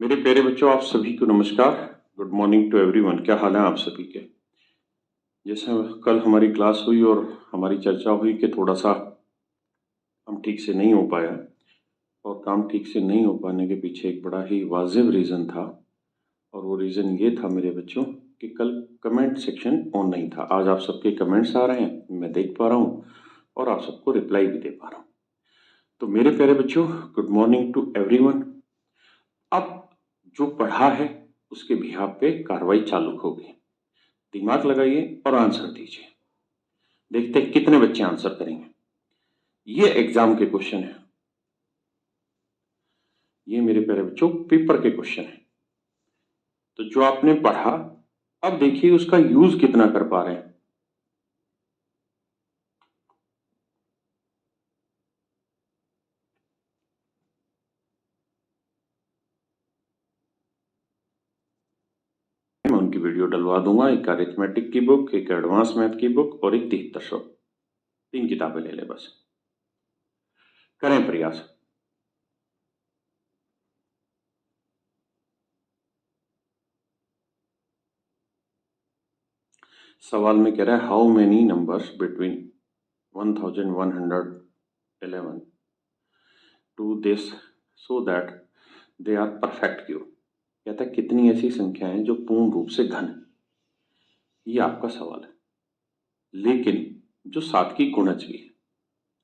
मेरे प्यारे बच्चों, आप सभी को नमस्कार। Good morning to everyone. क्या हाल है आप सभी के? जैसे कल हमारी क्लास हुई और हमारी चर्चा हुई कि थोड़ा सा हम ठीक से नहीं हो पाया, और काम ठीक से नहीं हो पाने के पीछे एक बड़ा ही वाजिब रीज़न था। और वो रीज़न ये था मेरे बच्चों कि कल कमेंट सेक्शन ऑन नहीं था। आज आप सबके कमेंट्स आ रहे हैं, मैं देख पा रहा हूँ और आप सबको रिप्लाई भी दे पा रहा हूँ। तो मेरे प्यारे बच्चों, गुड मॉर्निंग टू एवरीवन। अब जो पढ़ा है उसके बिहाफ पे कार्रवाई चालू होगी। दिमाग लगाइए और आंसर दीजिए। देखते हैं कितने बच्चे आंसर करेंगे। ये एग्जाम के क्वेश्चन है, ये मेरे प्यारे बच्चों पेपर के क्वेश्चन है। तो जो आपने पढ़ा, अब देखिए उसका यूज कितना कर पा रहे हैं। मैं उनकी वीडियो डलवा दूंगा। एक अरिथमेटिक की बुक, एक एडवांस मैथ की बुक और एक 7300। 3 किताबें ले ले, बस करें प्रयास। सवाल में कह रहा है how many numbers between 1111 to this so that they are perfect cube. कहता है कितनी ऐसी संख्याएं जो पूर्ण रूप से घन है। ये आपका सवाल है, लेकिन जो सात की गुणज भी है,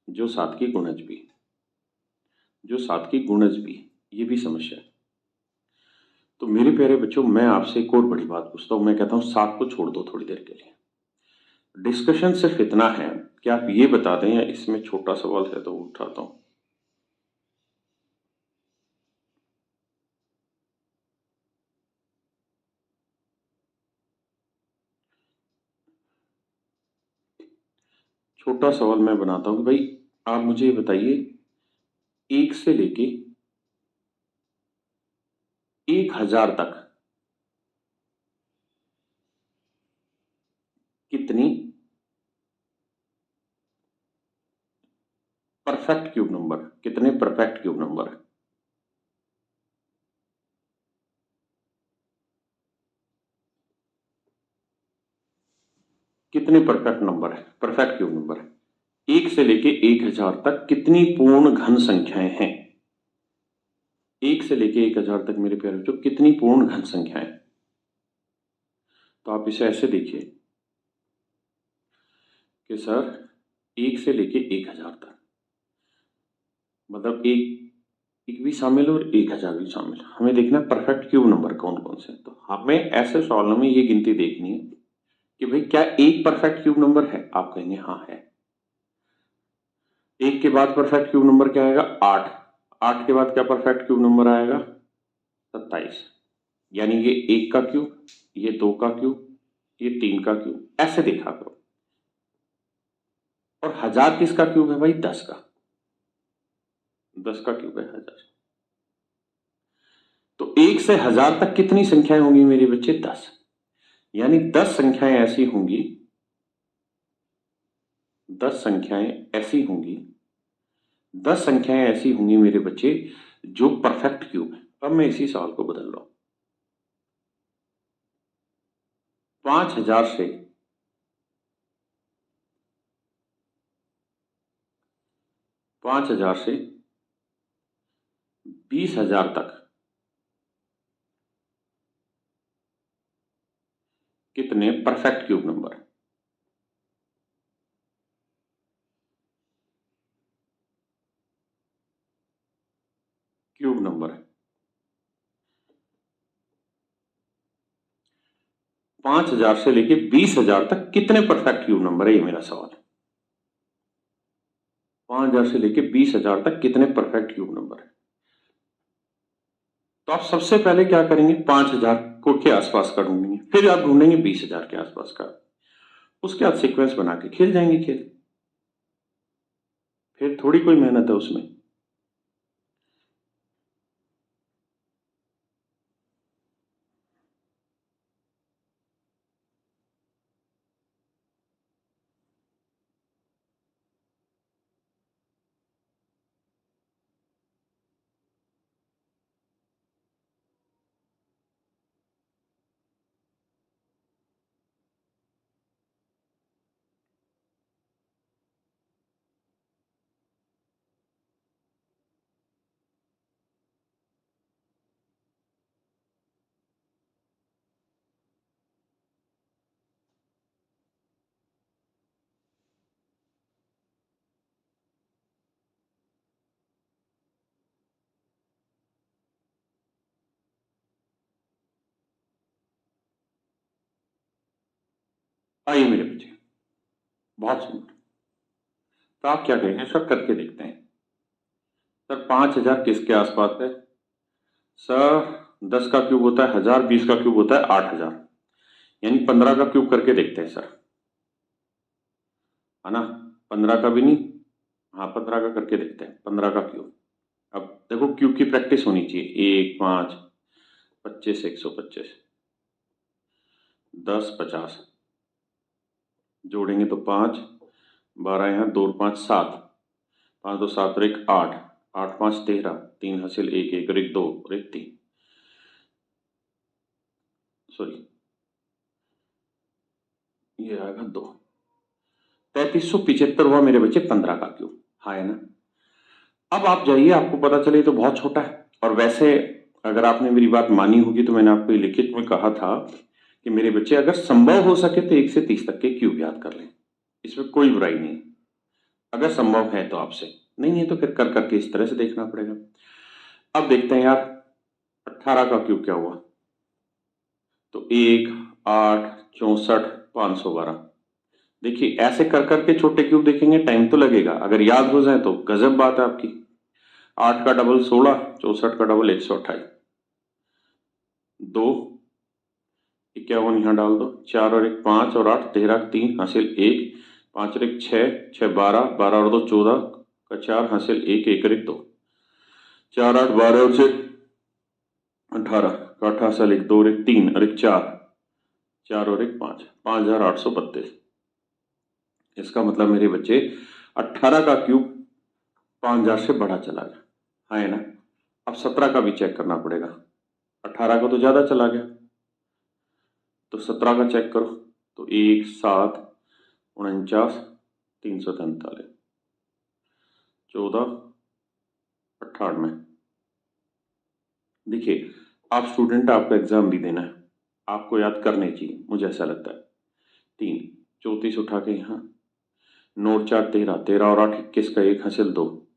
जो सात की गुणज भी है, जो सात की गुणज भी है, ये भी समस्या है। तो मेरे प्यारे बच्चों, मैं आपसे एक और बड़ी बात पूछता हूं। मैं कहता हूं सात को छोड़ दो थोड़ी देर के लिए। डिस्कशन सिर्फ इतना है कि आप ये बता दें, या इसमें छोटा सवाल है तो उठाता हूं। छोटा सवाल मैं बनाता हूं कि भाई आप मुझे ये बताइए, एक से लेके 1000 तक कितनी परफेक्ट क्यूब नंबर, कितने परफेक्ट क्यूब नंबर है? कितने परफेक्ट नंबर है, परफेक्ट क्यूब नंबर है? एक से लेके 1000 तक कितनी पूर्ण घन संख्याएं हैं? एक से लेके 1000 तक मेरे प्यारे बच्चों कितनी पूर्ण घन संख्याएं? तो आप इसे ऐसे देखिए कि सर एक से लेके 1000 तक मतलब एक एक भी शामिल और 1000 भी शामिल। हमें देखना है परफेक्ट क्यूब नंबर कौन कौन से हैं। तो हमें ऐसे सवालों में ये गिनती देखनी है कि भाई क्या एक परफेक्ट क्यूब नंबर है? आप कहेंगे हाँ है। एक के बाद परफेक्ट क्यूब नंबर क्या आएगा? 8। 8 के बाद क्या परफेक्ट क्यूब नंबर आएगा? 27। यानी ये एक का क्यूब, ये दो का क्यूब, ये तीन का क्यूब, ऐसे देखा करो। और 1000 किसका क्यूब है भाई? 10 का। 10 का क्यूब है 1000। तो 1 से 1000 तक कितनी संख्याएं होंगी मेरे बच्चे? 10। यानी 10 संख्याएं ऐसी होंगी, 10 संख्याएं ऐसी होंगी, 10 संख्याएं ऐसी होंगी मेरे बच्चे जो परफेक्ट क्यूब है। अब मैं इसी सवाल को बदल रहा हूं। 5000 से 5000 से 20000 तक कितने परफेक्ट क्यूब नंबर है? क्यूब नंबर है 5000 से लेके 20000 तक कितने परफेक्ट क्यूब नंबर है, ये मेरा सवाल है। 5000 से लेके 20000 तक कितने परफेक्ट क्यूब नंबर है? तो आप सबसे पहले क्या करेंगे? 5000 को के आसपास का ढूंढेंगे, फिर आप ढूंढेंगे 20000 के आसपास का। उसके बाद सीक्वेंस बना के खेल जाएंगे खेल। फिर थोड़ी कोई मेहनत है उसमें। आइए मेरे बच्चे, बहुत सुंदर। तो आप क्या करेंगे सर, करके देखते हैं। सर 5000 किसके आसपास है? सर 10 का क्यूब होता है 1000, 20 का क्यूब होता है 8000, यानी 15 का क्यूब करके देखते हैं सर, है ना। 15 का भी नहीं, हाँ 15 का करके देखते हैं, 15 का क्यूब। अब देखो क्यूब की प्रैक्टिस होनी चाहिए। 1 5 25 125 10 50, जोड़ेंगे तो 5 12 यहाँ 2 और 5 7, 5 2 7 और 1 8, 8 5 13, 3 हासिल 1 1 और 1 2 और 1 3, सॉरी ये आएगा 2। 3375 हुआ मेरे बच्चे 15 का क्यूब, हाँ है ना। अब आप जाइए, आपको पता चले तो बहुत छोटा है। और वैसे अगर आपने मेरी बात मानी होगी तो मैंने आपको लिखित में कहा था कि मेरे बच्चे अगर संभव हो सके तो 1 से 30 तक के क्यूब याद कर लें, इसमें कोई बुराई नहीं। अगर संभव है तो आपसे, नहीं है तो फिर कर करके इस तरह से देखना पड़ेगा। अब देखते हैं यार 18 का क्यूब क्या हुआ। तो 1 8 64 512। देखिए ऐसे कर करके छोटे क्यूब देखेंगे, टाइम तो लगेगा, अगर याद हो जाए तो गजब बात है आपकी। 8 का डबल 16, 64 का डबल 128, 2 51 यहाँ डाल दो, 4 और 1 5 और 8 13 3 हासिल 1, 5 और 1 6 6 12 12 और 2 14 का 4 हासिल 1 1 और 1 2, 4 8 12 और 6 18 का 8 हासिल 1 2 और 1 3 और 1 4 4 और 1 5 5832। इसका मतलब मेरे बच्चे 18 का क्यूब 5000 से बड़ा चला गया, हाँ है ना। अब 17 का भी चेक करना पड़ेगा, 18 का तो ज्यादा चला गया, तो 17 का चेक करो। तो 1 7 49 343 14 98। देखिए आप स्टूडेंट, आपका एग्जाम भी देना है, आपको याद करने चाहिए, मुझे ऐसा लगता है। 3 34 उठा के यहाँ, 9 और 4 13, 13 और 8 21 का 1 हासिल 2,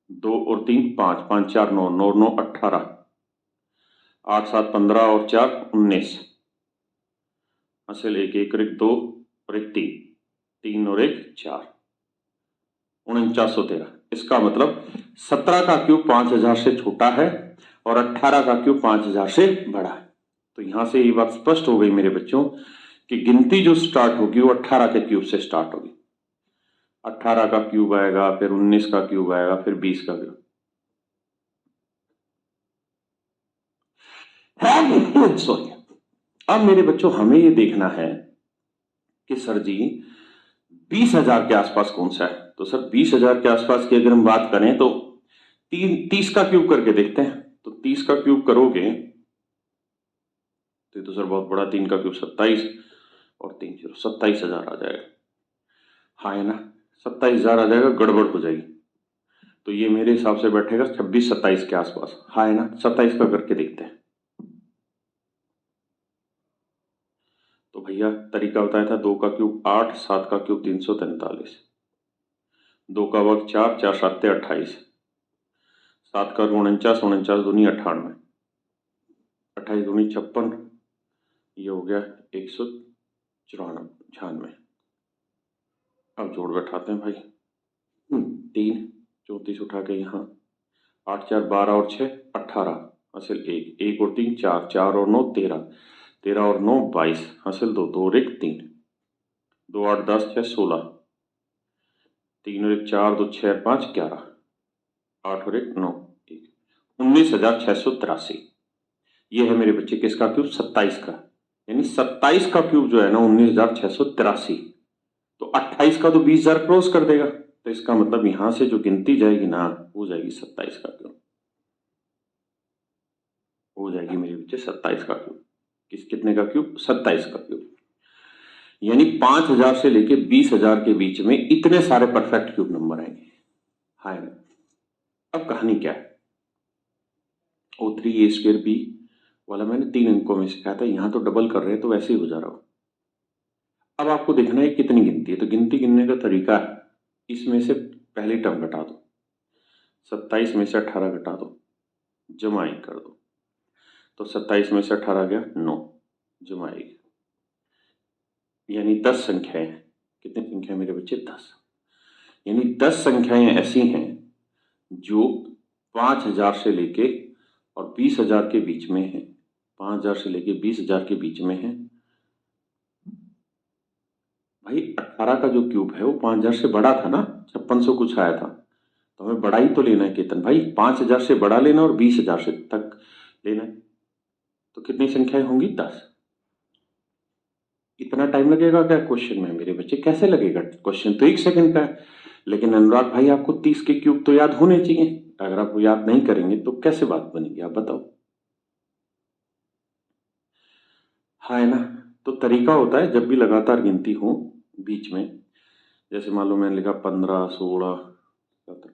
2 और 3 5, 5 4 9, 9 9 18, 8 7 15 और 4 19 हासिल 1 1 और 1 2 और 1 3, 3 और 1 4, 4913। इसका मतलब 17 का क्यूब 5000 से छोटा है और 18 का क्यूब 5000 से बड़ा है। तो यहां से ये बात स्पष्ट हो गई मेरे बच्चों कि गिनती जो स्टार्ट होगी वो 18 के क्यूब से स्टार्ट होगी। 18 का क्यूब आएगा, फिर 19 का क्यूब आएगा, फिर 20 का क्यूब। सॉरी। अब मेरे बच्चों हमें ये देखना है कि सर जी 20,000 के आसपास कौन सा है। तो सर 20,000 के आसपास की अगर हम बात करें तो 30 का क्यूब करके देखते हैं। तो 30 का क्यूब करोगे तो सर बहुत बड़ा, 3 का क्यूब 27 और 3 0 27,000 आ जाएगा, हाँ है ना। 27,000 आ जाएगा, गड़बड़ हो जाएगी। तो ये मेरे हिसाब से बैठेगा 26 27 के आसपास, हाँ है ना। 27 का करके देखते हैं। तो भैया तरीका बताया था, 2 का क्यूब 8, 7 का क्यूब 343, 2 का वर्ग 4, 4 7 28, 7 का 49, 49 दूनी 98, 28 दूनी 56, ये हो गया 194। अब जोड़ बैठाते हैं भाई। 3 34 उठा के यहाँ, 8 4 12 और 6 18 हासिल 1 1 और 3 4 4 और 9 13 13 और 9 22 हासिल 2 2 और 1 3 2 8 10 6 16 3 और 1 4 2 6 5 11 8 और 1 9 1 19,683। ये है मेरे बच्चे किसका क्यूब? 27 का। यानी 27 का क्यूब जो है ना 19,683। तो 28 का तो 20,000 क्रॉस कर देगा, तो इसका मतलब यहां से जो गिनती जाएगी ना वो जाएगी 27 का क्यूब, हो जाएगी मेरे बच्चे 27 का क्यूब। कितने का क्यूब? 27 का क्यूब। यानी 5,000 से लेके 20,000 के बीच में इतने सारे परफेक्ट क्यूब नंबर आएंगे, हाँ। अब कहानी क्या है? O3A² वाला मैंने 3 अंकों में सिखाया था, यहां तो डबल कर रहे हैं तो वैसे ही हो जा रहा हो। अब आपको देखना है कितनी गिनती है, तो गिनती गिनने का तरीका है, इसमें से पहली टर्म घटा दो, 27 में से 18 घटा दो, जमा 1 कर दो। तो 27 में से 18 गया 9, जमा 1, यानी 10 संख्याएं हैं। कितनी संख्याएं मेरे बच्चे? 10। यानी 10 संख्याएं ऐसी हैं जो 5000 से लेके और 20,000 के बीच में है। 5000 से लेके 20,000 के बीच में है। भाई 18 का जो क्यूब है वो 5000 से बड़ा था ना, 5600 कुछ आया था, तो हमें बड़ा ही तो लेना है केतन भाई। 5000 से बड़ा लेना और 20,000 से तक लेना है। तो कितनी संख्याएं होंगी? 10। इतना टाइम लगेगा क्या क्वेश्चन में मेरे बच्चे? कैसे लगेगा? क्वेश्चन तो 1 सेकंड का है। लेकिन अनुराग भाई आपको 30 के क्यूब तो याद होने चाहिए। अगर आप वो याद नहीं करेंगे तो कैसे बात बनेगी, आप बताओ। हाँ है ना। तो तरीका होता है जब भी लगातार गिनती हो बीच में, जैसे मान लो मैंने लिखा 15, 16, 17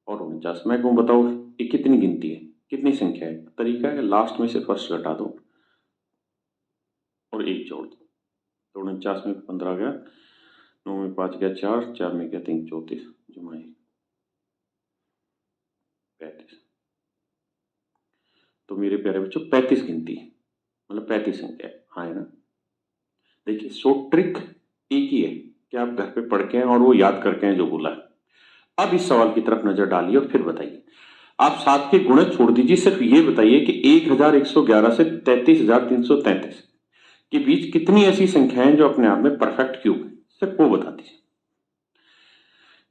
और 49, मैं कहूँ बताओ ये कितनी गिनती है, कितनी संख्या है? तरीका है लास्ट में से फर्स्ट घटा दो और 1 जोड़ दो। तो 49 में 15 गया, 9 में 5 गया 4, 4 में गया 3, 34 जमा 1 35। तो मेरे प्यारे बच्चों 35 गिनती है, मतलब 35 संख्या है। हाँ है ना। देखिए सो ट्रिक एक ही है कि आप घर पे पढ़ के हैं और वो याद करके हैं जो बोला है। अब इस सवाल की तरफ नजर डालिए और फिर बताइए। आप 7 के गुणज छोड़ दीजिए, सिर्फ ये बताइए कि 1111 से 33,333 के बीच कितनी ऐसी संख्याएं जो अपने आप में परफेक्ट क्यूब है, सिर्फ वो बता दीजिए।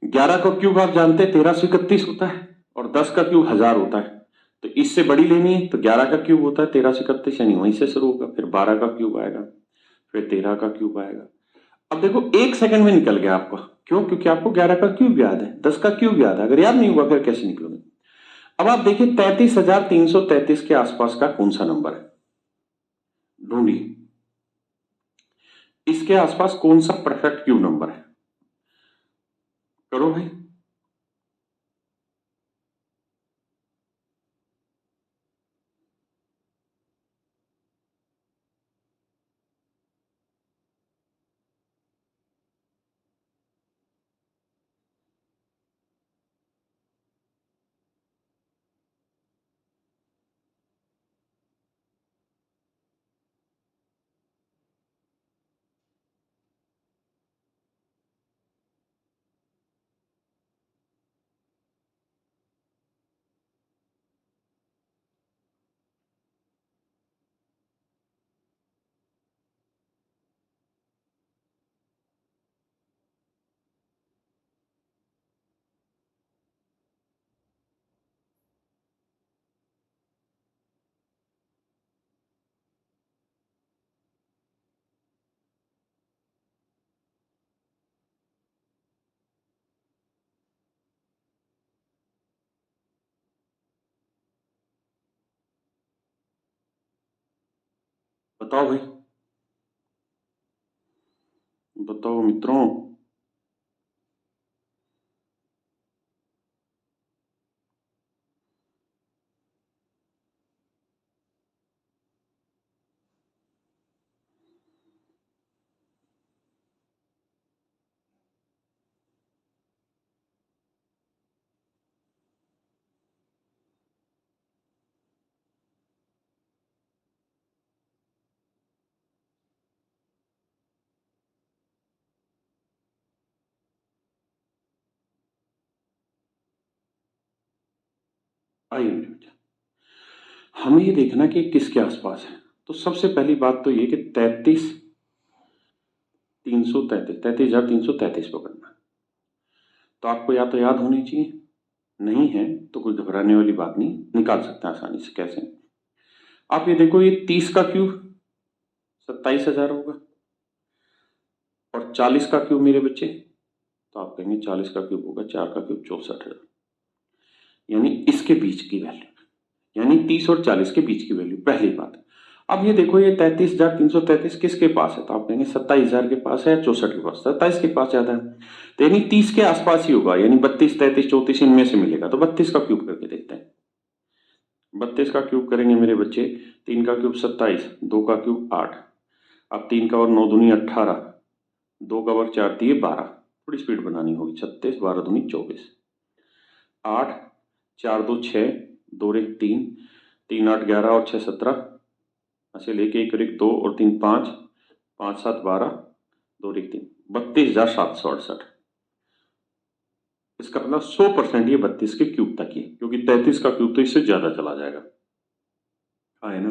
11 का क्यूब आप जानते हैं 1331 होता है और 10 का क्यूब 1000 होता है। तो इससे बड़ी लेनी है तो 11 का क्यूब होता है 1331, यानी वहीं से शुरू होगा। फिर 12 का क्यूब आएगा, फिर 13 का क्यूब आएगा। अब देखो 1 सेकंड में निकल गया आपका। क्यों? क्योंकि आपको 11 का क्यूब याद है, 10 का क्यूब याद है। अगर याद नहीं हुआ फिर कैसे निकलोगे? अब आप देखिए 33,333 के आसपास का कौन सा नंबर है, ढूंढिए। इसके आसपास कौन सा परफेक्ट क्यूब नंबर है? करो भाई। बताओ भाई, बताओ मित्रों। आइए मेरे बेटा, हमें ये देखना कि किसके आसपास है। तो सबसे पहली बात तो ये कि 33,333 पकड़ना। तो आपको या तो याद होनी चाहिए, नहीं है तो कोई घबराने वाली बात नहीं, निकाल सकते हैं आसानी से। कैसे? आप ये देखो, ये 30 का क्यूब 27,000 होगा और 40 का क्यूब मेरे बच्चे, तो आप कहेंगे 40 का क्यूब होगा 4 का क्यूब 64,000, यानी इसके बीच की वैल्यू, यानी 30 और 40 के बीच की वैल्यू, पहली बात। अब ये देखो ये 33,333 किसके पास है? तो आप कहेंगे 27,000 के पास है या 64 के पास? 27 के पास ज्यादा है, तो यानी 30 के आसपास ही होगा, यानी 32, 33, 34 इनमें से मिलेगा। तो 32 का क्यूब करके देखते हैं। 32 का क्यूब करेंगे मेरे बच्चे, 3 का क्यूब 27, 2 का क्यूब 8, अब 3 का और 9 दूनी 18, 2 का और 4 दिए 12, थोड़ी स्पीड बनानी होगी। 36, 12 दूनी 24, 8, 4 2 6, 2 1 3, 3 8 11 और 6 17, ऐसे लेके 1 और 1 2 और 3 5, 5 7 12, 2 1 3, 32,768। इसका मतलब 100% ये 32 के क्यूब तक ही, क्योंकि 33 का क्यूब तो इससे ज्यादा चला जाएगा। हाँ है ना,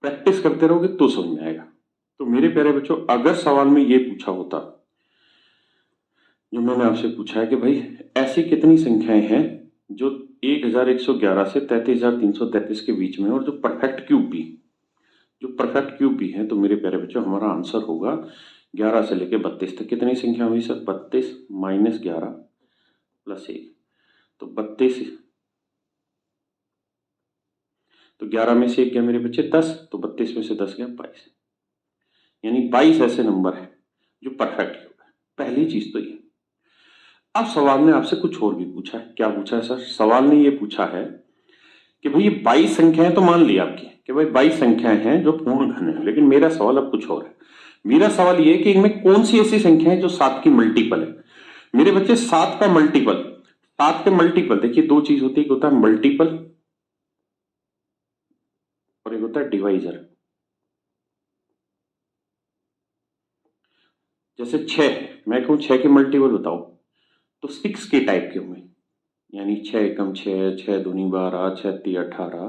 प्रैक्टिस करते रहोगे तो समझ में आएगा। तो मेरे प्यारे बच्चों, अगर सवाल में ये पूछा होता जो मैंने आपसे पूछा है कि भाई ऐसी कितनी संख्याएं हैं जो 1111 से 33,333 के बीच में, और जो परफेक्ट क्यूब भी, जो परफेक्ट क्यूब भी है, तो मेरे प्यारे बच्चों हमारा आंसर होगा 11 से लेके 32 तक। कितनी संख्या हुई सर? 32 माइनस 11 प्लस 1, तो 32। तो 11 में से 1 गया मेरे बच्चे 10, तो 32 में से 10 गया 22, यानी 22 ऐसे नंबर है जो परफेक्ट क्यूब है। पहली चीज तो ये। अब सवाल ने आपसे कुछ और भी पूछा है। क्या पूछा है सर? सवाल ने ये पूछा है कि भाई ये 22 संख्याएं तो मान ली आपकी कि भाई 22 संख्याएं हैं जो पूर्ण घन है, लेकिन मेरा सवाल अब कुछ और है। मेरा सवाल ये है कि इनमें कौन सी ऐसी संख्या है जो 7 की मल्टीपल है। मेरे बच्चे 7 का मल्टीपल, 7 के मल्टीपल देखिए, दो चीज होती है, एक होता है मल्टीपल और एक होता है डिवाइजर। जैसे 6, मैं कहूं 6 के मल्टीपल बताओ, तो 6 के टाइप के होंगे, यानी 6 एकम 6, 6 दूनी 12, 6 ती 18,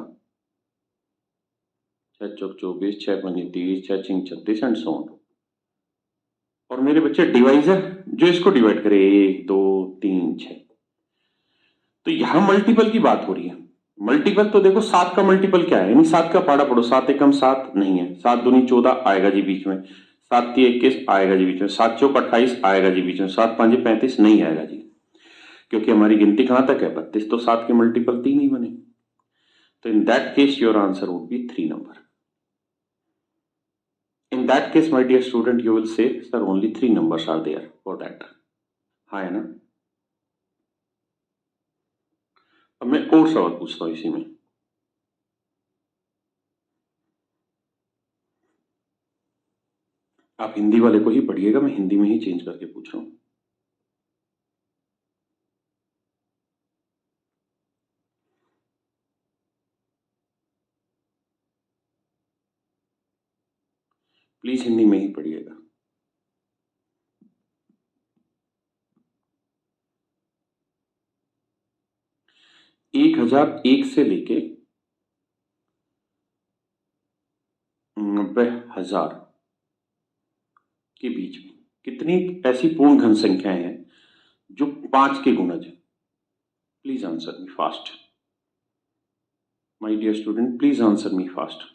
6 चौक 24, 6 पंजे 30, 6 छिंग 36 एंड सो ऑन। और मेरे बच्चे डिवाइजर जो इसको डिवाइड करे 1 2 3 6, तो यहां मल्टीपल की बात हो रही है। मल्टीपल तो देखो 7 का मल्टीपल क्या है, यानी 7 का पाड़ा पड़ो, 7 एकम 7 नहीं है, 7 दूनी 14 आएगा जी बीच में, 7 ती 21 आएगा जी बीच में, 7 चौक 28 आएगा जी बीच में, 7 पांजे 35 नहीं आएगा जी, क्योंकि हमारी गिनती कहां तक है 32, तो 7 के मल्टीपल 3 ही बने। तो in that case your answer would be 3 number. In that case, my dear student, you will say, sir, only 3 numbers are there for that. हाँ है ना। अब मैं और सवाल पूछता हूँ इसी में। आप हिंदी वाले को ही पढ़िएगा, मैं हिंदी में ही चेंज करके पूछ रहा हूँ। प्लीज हिंदी में ही पढ़िएगा। 1001 से लेके 90,000 के बीच में कितनी ऐसी पूर्ण घन संख्याएं हैं जो 5 के गुणज है? Please answer me fast, my dear student, please answer me fast.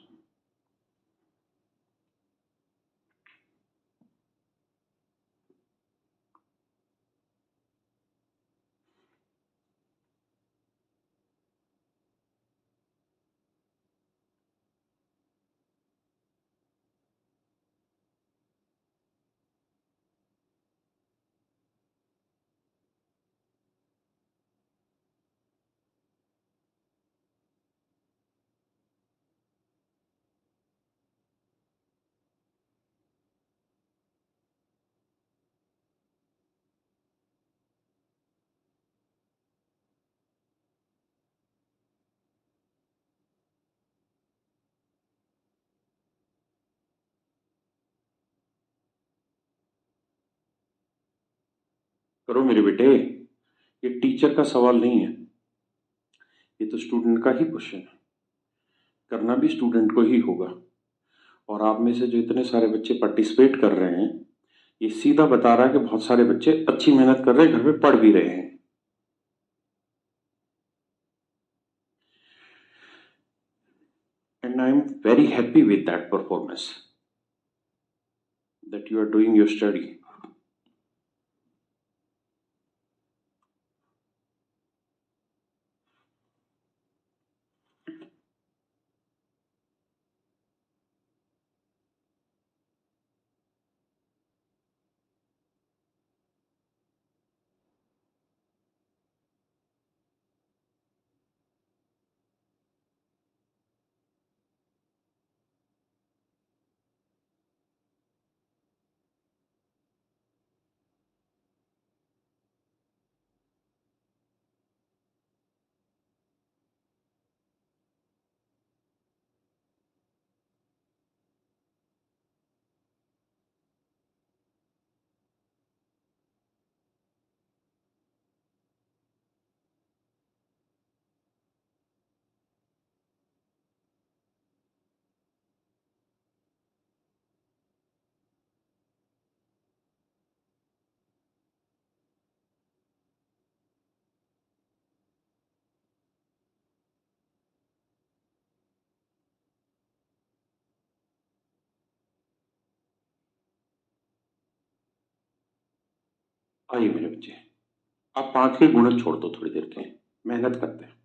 करो मेरे बेटे, ये टीचर का सवाल नहीं है, ये तो स्टूडेंट का ही क्वेश्चन है। करना भी स्टूडेंट को ही होगा। और आप में से जो इतने सारे बच्चे पार्टिसिपेट कर रहे हैं, ये सीधा बता रहा है कि बहुत सारे बच्चे अच्छी मेहनत कर रहे हैं, घर में पढ़ भी रहे हैं। And I am very happy with that performance, that you are doing your study. आइए मेरे बच्चे, आप 5 के गुणक छोड़ दो थोड़ी देर के लिए, मेहनत करते हैं।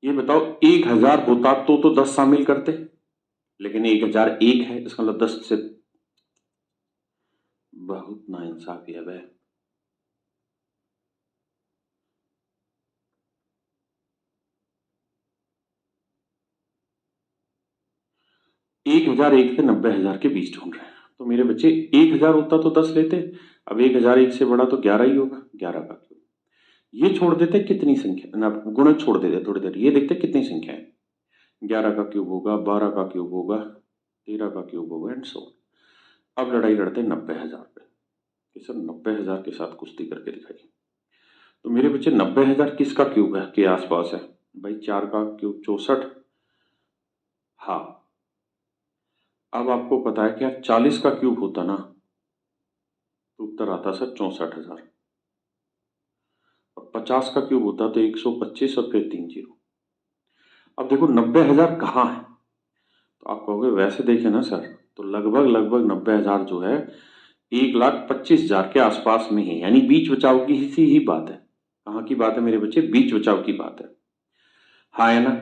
ये बताओ 1000 होता तो 10 शामिल करते, लेकिन 1001 है, इसका मतलब 10 से बहुत नाइंसाफी है बे। एक हजार एक से 90,000 के बीच ढूंढ रहे हैं, तो मेरे बच्चे 1000 होता तो 10 लेते। अब 1001 से बड़ा तो 11 ही होगा, 11 का क्यूब। ये छोड़ देते कितनी संख्या ना, गुणक छोड़ देते थोड़ी देर, ये देखते कितनी संख्या है। 11 का क्यूब होगा, 12 का क्यूब होगा, 13 का क्यूब होगा एंड सो। अब लड़ाई लड़ते 90,000 पे कि सर 90,000 के साथ कुश्ती करके दिखाइए। तो मेरे बच्चे 90,000 किसका क्यूब है के आसपास है? भाई 4 का क्यूब 64। हाँ, अब आपको पता है क्या 40 का क्यूब होता ना तो उत्तर आता सर 64,000, और 50 का क्यूब होता तो 125 और फिर 3 जीरो। अब देखो 90,000 कहाँ है, तो आप कहोगे वैसे देखें ना सर तो लगभग लगभग 90,000 जो है 1,25,000 के आसपास में है, यानी बीच बचाव की ही बात है। कहाँ की बात है मेरे बच्चे? बीच बचाव की बात है। हाँ है ना?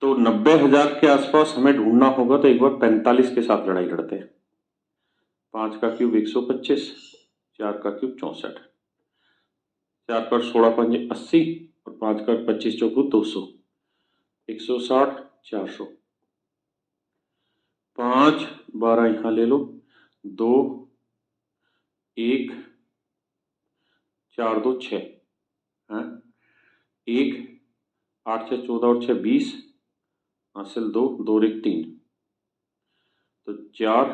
तो 90,000 के आसपास हमें ढूंढना होगा, तो एक बार 45 के साथ लड़ाई लड़ते हैं। 5 का क्यूब 125, 4 का क्यूब 64, 4 पर 16 पंजे 80 और 5 का 25 चौको 200, 160, 400, 5 12 यहाँ ले लो, 2 1 4 2 6, हाँ 1 8 6 14 और 6 20, हासिल 2 2 1 3, तो 4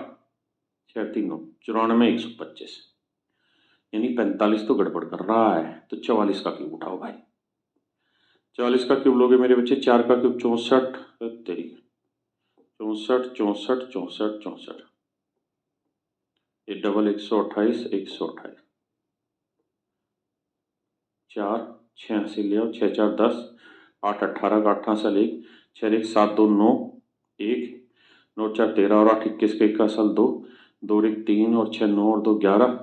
6 3 9 94 125, यानी 45 तो गड़बड़ कर रहा है, तो 44 का क्यूब उठाओ भाई। 44 का क्यूब लोगे मेरे बच्चे, 4 का क्यूब 64, तेरी 64 64 64 64, ये डबल 128 128, 4 6 से ले आओ, 6 4 10, 8 18 का 8 साल 1, 6 1 7 2 9 1, 9 4 13 और 8 21 का 1 का साल 2, 2 1 3 और 6 9 और 2 11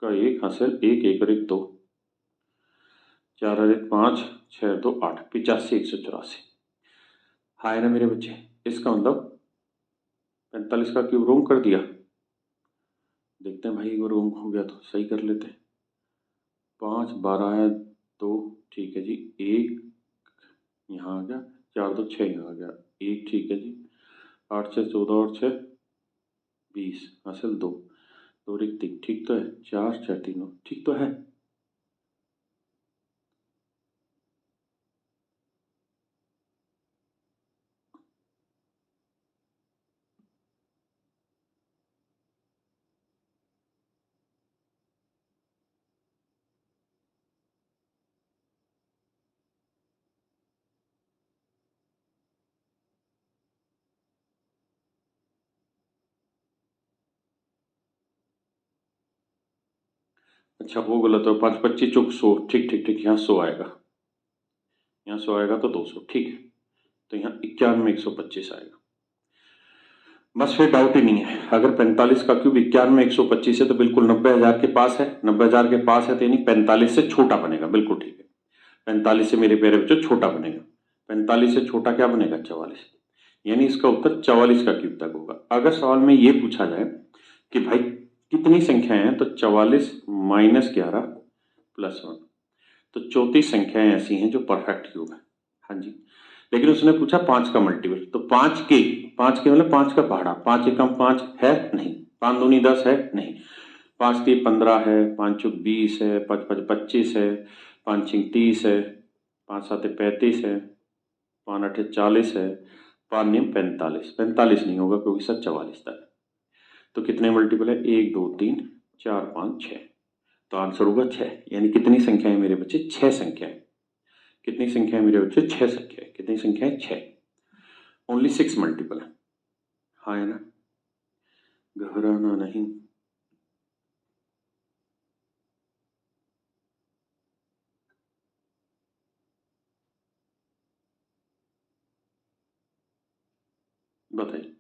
का 1 हासिल 1 1 और 1 2, 4 और 1 5, 6 2 8, 85 184। हाँ है ना मेरे बच्चे? इसका मतलब 45 का क्यूब रोम कर दिया। देखते हैं भाई, अगर रोम हो गया तो सही कर लेते हैं। 5 12 है, 2 ठीक है जी, 1 यहाँ आ गया, 4 2 6 यहाँ आ गया, 1 ठीक है जी, 8 6 14 और 6 20, हासिल 2 2 1 3, ठीक तो है, 4 6 3 ठीक तो है। अच्छा वो गलत है, 5 25 चौक 100, ठीक ठीक ठीक, यहाँ 100 आएगा, यहाँ 100 आएगा तो 200, ठीक है, तो यहाँ 91 125 आएगा। बस फिर डाउट ही नहीं है, अगर 45 का क्यूब 91 125 है तो बिल्कुल 90,000 के पास है, 90,000 के पास है तो यानी 45 से छोटा बनेगा, बिल्कुल ठीक है। 45 से मेरे प्यारे बच्चों छोटा बनेगा, 45 से छोटा क्या बनेगा? 44, यानी इसका उत्तर 44 का क्यूब तक होगा। अगर सवाल में ये पूछा जाए कि भाई कितनी संख्याएं हैं, तो 44 माइनस 11 प्लस 1, तो 34 संख्याएं ऐसी हैं जो परफेक्ट क्यूब है। हाँ जी, लेकिन उसने पूछा 5 का मल्टीपल, तो 5 के मतलब 5 का पहाड़ा, 5 एकम 5 है नहीं, 5 दूनी 10 है नहीं, 5 3 15 है, 5 चौक 20 है, 5 5 25 है, 5 6 30 है, 5 7 35 है, 5 8 40 है, 5 9 45, 45 नहीं होगा क्योंकि सर 44 तक है। तो कितने मल्टीपल है? 1 2 3 4 5 6, तो आंसर होगा 6, यानी कितनी संख्या है मेरे बच्चे? 6 संख्या है। कितनी संख्या है मेरे बच्चे? 6 संख्या है। कितनी संख्या है? 6, ओनली 6 मल्टीपल है। हाँ है ना? घबराना नहीं। बताइए।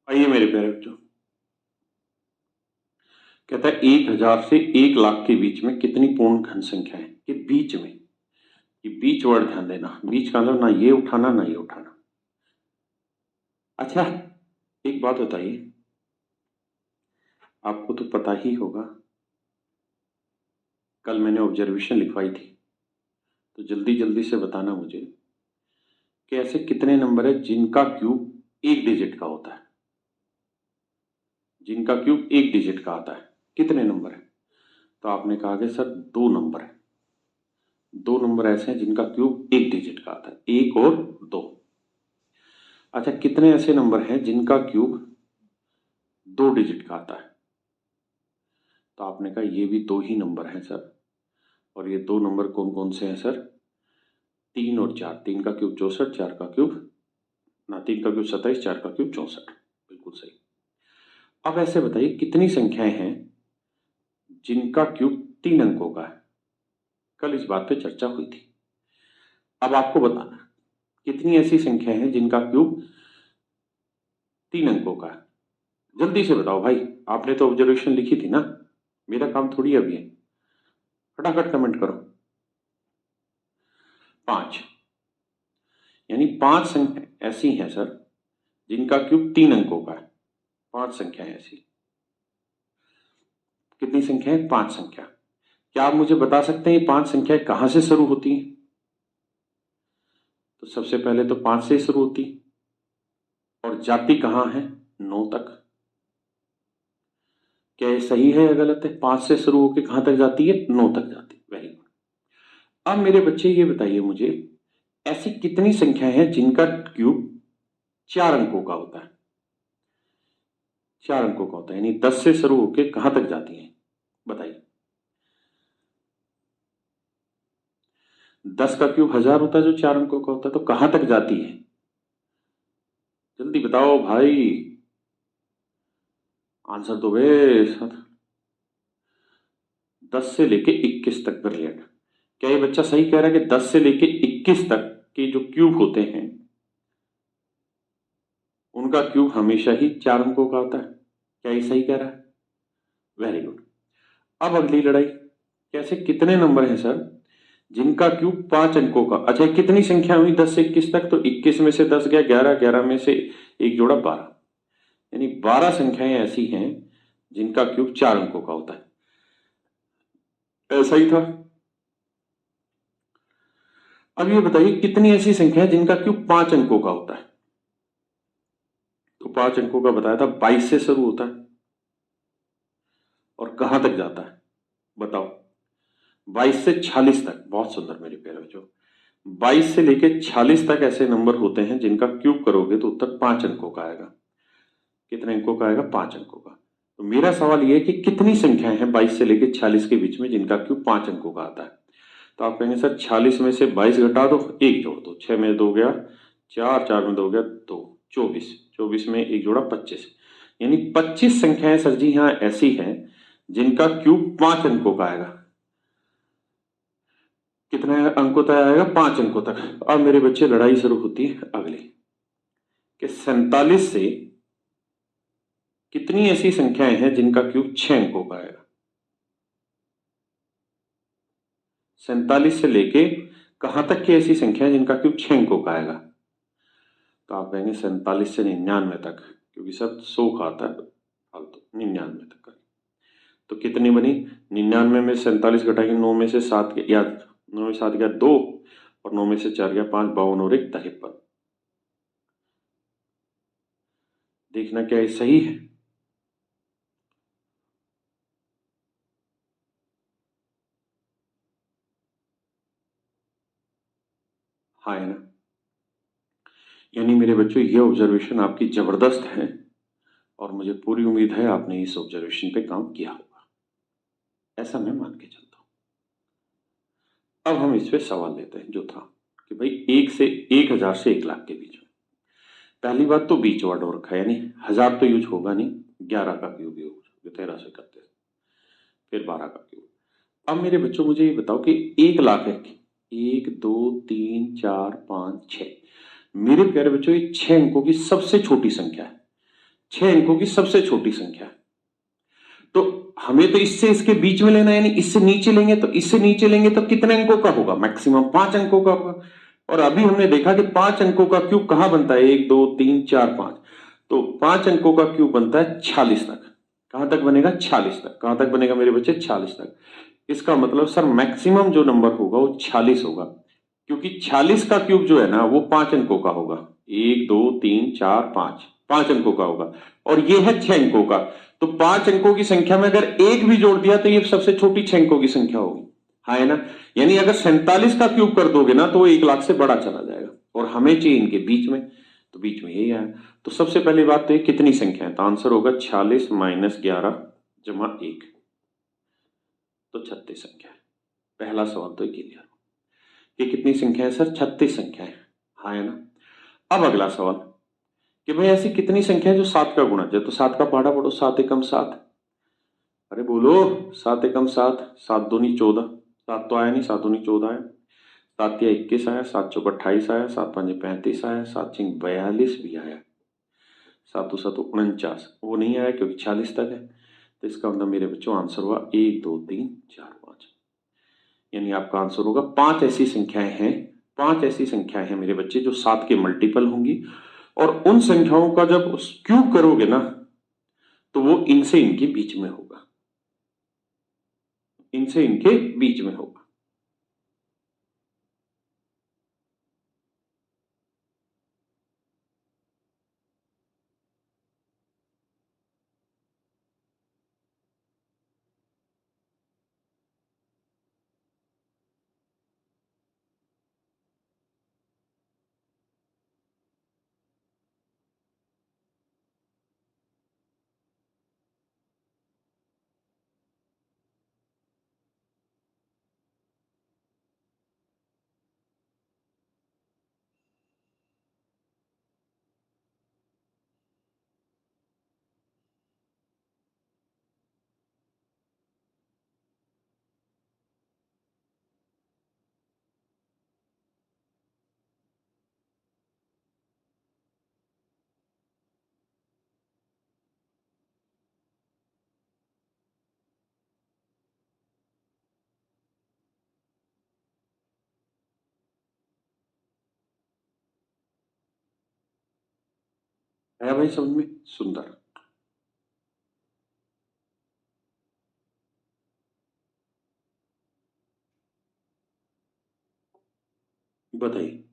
आइए मेरे प्यारे बच्चों, कहता है 1000 से 1 लाख के बीच में कितनी पूर्ण घन संख्या है। के बीच में, ये बीच वर्ड ध्यान देना, बीच का मतलब ना ये उठाना ना ये उठाना। अच्छा, एक बात बताइए, आपको तो पता ही होगा, कल मैंने ऑब्जर्वेशन लिखवाई थी, तो जल्दी जल्दी से बताना मुझे कि ऐसे कितने नंबर है जिनका क्यूब 1 डिजिट का होता है। जिनका क्यूब 1 डिजिट का आता है, कितने नंबर है? तो आपने कहा कि सर 2 नंबर है। 2 नंबर ऐसे हैं जिनका क्यूब 1 डिजिट का आता है, 1 और 2। अच्छा, कितने ऐसे नंबर हैं जिनका क्यूब 2 डिजिट का आता है? तो आपने कहा ये भी 2 ही नंबर हैं सर। और ये 2 नंबर कौन कौन से हैं सर? 3 और 4। 3 का क्यूब 64, 4 का क्यूब 3 का क्यूब 27, 4 का क्यूब 64। बिल्कुल सही। अब ऐसे बताइए कितनी संख्याएं हैं जिनका क्यूब 3 अंकों का है? कल इस बात पे चर्चा हुई थी। अब आपको बताना कितनी ऐसी संख्याएं हैं जिनका क्यूब 3 अंकों का है। जल्दी से बताओ भाई, आपने तो ऑब्जर्वेशन लिखी थी ना, मेरा काम थोड़ी अभी है। फटाफट कमेंट करो। 5, यानी 5 संख्या ऐसी हैं सर जिनका क्यूब 3 अंकों का है। 5 संख्याएं ऐसी। कितनी संख्या है? 5 संख्या। क्या आप मुझे बता सकते हैं ये 5 संख्याएं कहां से शुरू होती हैं? तो सबसे पहले तो 5 से शुरू होती, और जाती कहां है? 9 तक। क्या ये सही है या गलत है? 5 से शुरू होकर कहां तक जाती है? 9 तक जाती है। Very good. अब मेरे बच्चे ये बताइए मुझे, ऐसी कितनी संख्याएं हैं जिनका क्यूब 4 अंकों का होता है? 4 अंकों का होता है, यानी 10 से शुरू होकर कहां तक जाती है? बताइए। 10 का क्यूब 1000 होता है जो 4 अंकों का होता है, तो कहां तक जाती है? जल्दी बताओ भाई, आंसर दो बे। 10 से लेके 21 तक। ब्रिलियंट। क्या ये बच्चा सही कह रहा है कि 10 से लेके 21 तक के जो क्यूब होते हैं उनका क्यूब हमेशा ही 4 अंकों का होता है? क्या ये सही कह रहा है? Very good. अब अगली लड़ाई, कैसे कितने नंबर हैं सर जिनका क्यूब 5 अंकों का? अच्छा, कितनी संख्या हुई 10 से 21 तक? तो 21 में से 10 गया 11, 11 में से एक जोड़ा 12, यानी 12 संख्याएं ऐसी हैं जिनका क्यूब 4 अंकों का होता है। ऐसा ही था। अब ये बताइए कितनी ऐसी संख्या है जिनका क्यूब 5 अंकों का होता है? तो 5 अंकों का बताया था, 22 से शुरू होता है और कहां तक जाता है? बताओ। 22 से 46 तक। बहुत सुंदर मेरे प्यारे बच्चों, 22 से लेकर 46 तक ऐसे नंबर होते हैं जिनका क्यूब करोगे तो उत्तर 5 अंकों का आएगा। कितने अंकों का आएगा? 5 अंकों का। तो मेरा सवाल यह है कि कितनी संख्याएं हैं 22 से लेकर 46 के बीच में जिनका क्यूब 5 अंकों का आता है? तो आप कहेंगे सर 46 में से 22 घटा दो, 1 जोड़ दो, 6 में 2 गया 4, 4 में 2 गया 2, 24, 24 में 1 जोड़ा 25, यानी 25 संख्याएं सर जी यहाँ ऐसी हैं जिनका क्यूब 5 अंकों का आएगा। कितने अंकों तक आएगा? 5 अंकों तक। अब मेरे बच्चे लड़ाई शुरू होती है अगली, कि 47 से कितनी ऐसी संख्याएं हैं जिनका क्यूब 6 अंकों का आएगा? 47 से लेके कहां तक की ऐसी संख्या है जिनका क्यूब 6 अंकों का आएगा? तो आप कहेंगे 47 से 99 तक, क्योंकि सब 100 का आता है फालतू। 99 तक का। तो कितनी बनी? 99 में 47 घटाएंगे, 9 में से 7 गया 9 में 7 गया 2, और 9 में से 4 गया 5, 52 और 1 53। देखना क्या ये सही है? हाँ है ना? यानी मेरे बच्चों ये ऑब्जर्वेशन आपकी जबरदस्त है, और मुझे पूरी उम्मीद है आपने इस ऑब्जर्वेशन पे काम किया होगा, ऐसा मैं मान के चलता हूं। अब हम इस पे सवाल लेते हैं जो था कि भाई 1000 से 1 लाख के बीच में। पहली बात तो बीच वर्ड हो रखा है, यानी 1000 तो यूज होगा नहीं, 11 का क्यूब यूज, 13 से करते, फिर 12 का क्यूब। अब मेरे बच्चों मुझे ये बताओ कि 1 लाख है, 1 2 3 4 5 6। मेरे प्यारे बच्चों ये 6 अंकों की सबसे छोटी संख्या है, 6 अंकों की सबसे छोटी संख्या है। तो हमें तो इससे इसके बीच में लेना है, यानी इससे नीचे लेंगे, तो इससे नीचे लेंगे तो कितने अंकों का होगा? मैक्सिमम 5 अंकों का होगा। और अभी हमने देखा कि 5 अंकों का क्यूब कहां बनता है? 1 2 3 4 5। तो 5 अंकों का क्यूब बनता है 46 तक। कहां तक बनेगा? 46 तक। कहां तक बनेगा मेरे बच्चे? 46 तक। इसका मतलब सर मैक्सिमम जो नंबर होगा वो 46 होगा, क्योंकि 46 का क्यूब जो है ना वो 5 अंकों का होगा। 1 2 3 4 5, 5 अंकों का होगा, और ये है 6 अंकों का। तो 5 अंकों की संख्या में अगर एक भी जोड़ दिया तो ये सबसे छोटी 6 अंकों की संख्या होगी। हाँ है ना? यानी अगर 47 का क्यूब कर दोगे ना तो वो 1 लाख से बड़ा चला जाएगा, और हमें चाहिए इनके बीच में, तो बीच में यही आया। तो सबसे पहली बात तो ये कितनी संख्या है, तो आंसर होगा 46 माइनस 11 जमा 1, तो 36 संख्या है। पहला सवाल तो क्लियर। ये कितनी संख्या है सर? 36 संख्या है। हाँ है ना? अब अगला सवाल कि भाई ऐसी कितनी संख्या है जो 7 का गुणज है? तो 7 का पहाड़ा पढ़ो। 7 एकम 7। अरे बोलो। 7 एकम 7, 7 दूनी 14। 7 तो आया नहीं, 7 दूनी 14 आया। 7 या 21 आया, 7 चौक 28 आया, 7 पंजे 35 आया, 7 छिंग 42 भी आया, 7 7 49 वो नहीं आया क्योंकि 46 तक है। तो इसका मतलब मेरे बच्चों आंसर हुआ 1 2 3 4 5। यानी आपका आंसर होगा 5 ऐसी संख्याएं हैं, 5 ऐसी संख्याएं हैं मेरे बच्चे जो 7 के मल्टीपल होंगी, और उन संख्याओं का जब क्यूब करोगे ना तो वो इनसे इनके बीच में होगा, इनसे इनके बीच में होगा। है भाई समझ में? सुंदर। बताइए।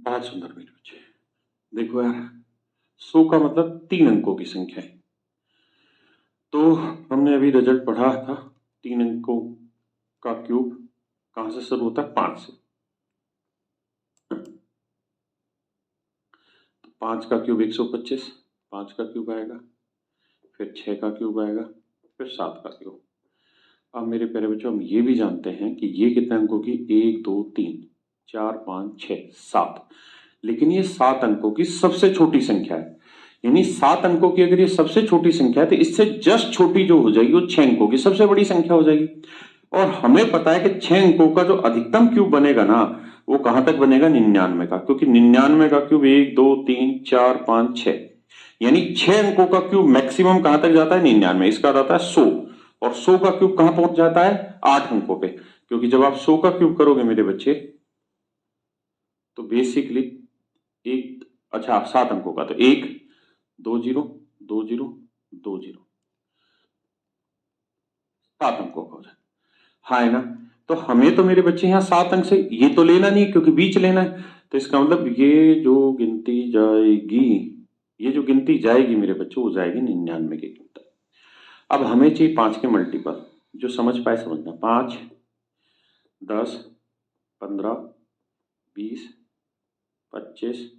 बहुत सुंदर मेरे बच्चे। देखो यार, 100 का मतलब 3 अंकों की संख्या है। तो हमने अभी रिजल्ट पढ़ा था, 3 अंकों का क्यूब कहाँ से शुरू होता है? 5 से। तो 5 का क्यूब 125, 5 का क्यूब आएगा, फिर 6 का क्यूब आएगा, फिर 7 का क्यूब। अब मेरे प्यारे बच्चों, हम ये भी जानते हैं कि ये कितने अंकों की, 1 2 3 4 5 6 7, लेकिन ये 7 अंकों की सबसे छोटी संख्या है। यानी 7 अंकों की अगर ये सबसे छोटी संख्या है तो इससे जस्ट छोटी जो हो जाएगी वो 6 अंकों की सबसे बड़ी संख्या हो जाएगी। और हमें पता है कि 6 अंकों का जो अधिकतम क्यूब बनेगा ना, वो कहां तक बनेगा? 99 का, क्योंकि 99 का क्यूब 1 2 3 4 5 6, यानी 6 अंकों का क्यूब मैक्सिमम कहां तक जाता है? 99। इसका जाता है 100, और 100 का क्यूब कहां पहुंच जाता है? 8 अंकों पे। क्योंकि जब आप 100 का क्यूब करोगे मेरे बच्चे, तो बेसिकली एक, अच्छा 7 अंकों का, तो 1 2 0 2 0 2 0, 7 अंकों का हो जाए। हाँ है ना? तो हमें तो मेरे बच्चे यहाँ 7 अंक से ये तो लेना नहीं है, क्योंकि बीच लेना है। तो इसका मतलब ये जो गिनती जाएगी, ये जो गिनती जाएगी मेरे बच्चों, वो जाएगी 99 के गिनती। अब हमें चाहिए 5 के मल्टीपल। जो समझ पाए समझना, 5 10 15 20 25